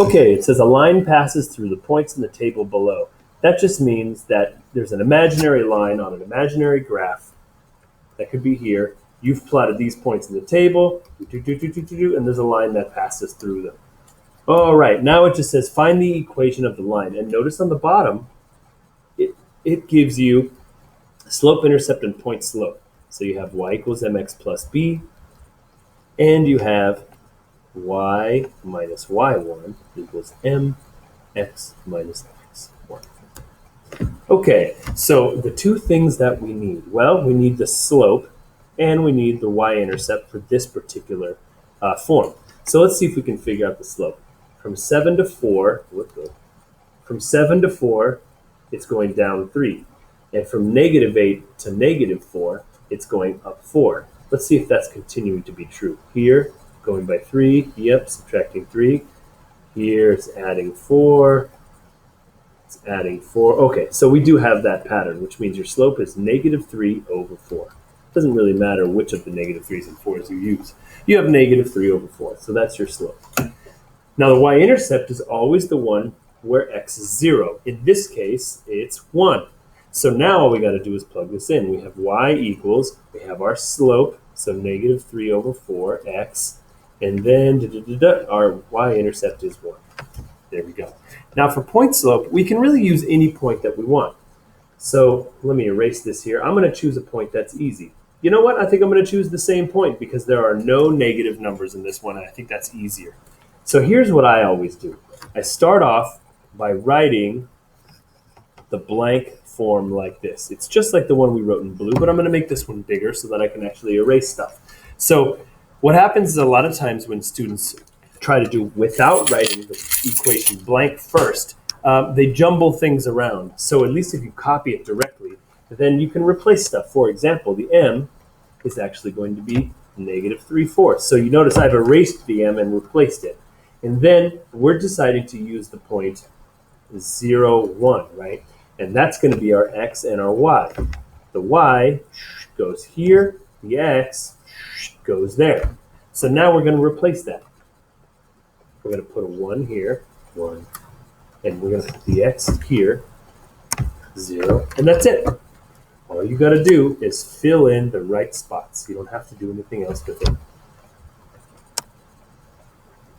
Okay, it says a line passes through the points in the table below. That just means that there's an imaginary line on an imaginary graph that could be here. You've plotted these points in the table, and there's a line that passes through them. All right, now it just says find the equation of the line. And notice on the bottom, it gives you slope, intercept, and point slope. So you have y equals mx plus b, and you have y minus y1 equals mx minus x1. Okay, so the two things that we need, well, we need the slope and we need the y-intercept for this particular form. So let's see if we can figure out the slope. From 7 to 4, it's going down 3. And from -8 to -4, it's going up 4. Let's see if that's continuing to be true. Here, going by 3, yep, subtracting 3. Here, it's adding 4. It's adding 4. Okay, so we do have that pattern, which means your slope is -3 over 4. It doesn't really matter which of the -3s and 4s you use. You have -3 over 4, so that's your slope. Now, the y-intercept is always the one where x is 0. In this case, it's 1. So now all we got to do is plug this in. We have y equals, we have our slope, so -3 over 4x, and then our y-intercept is 1. There we go. Now for point slope, we can really use any point that we want. So let me erase this here. I'm going to choose a point that's easy. You know what? I think I'm going to choose the same point because there are no negative numbers in this one, and I think that's easier. So here's what I always do. I start off by writing the blank form like this. It's just like the one we wrote in blue, but I'm going to make this one bigger so that I can actually erase stuff. So what happens is a lot of times when students try to do without writing the equation blank first, they jumble things around. So at least if you copy it directly, then you can replace stuff. For example, the m is actually going to be -3/4. So you notice I've erased the m and replaced it. And then we're deciding to use the point 0, 1, right? And that's going to be our x and our y. The y goes here, the x goes there. So now we're going to replace that. We're going to put a 1 here, 1, and we're going to put the x here, 0, and that's it. All you got to do is fill in the right spots. You don't have to do anything else with it.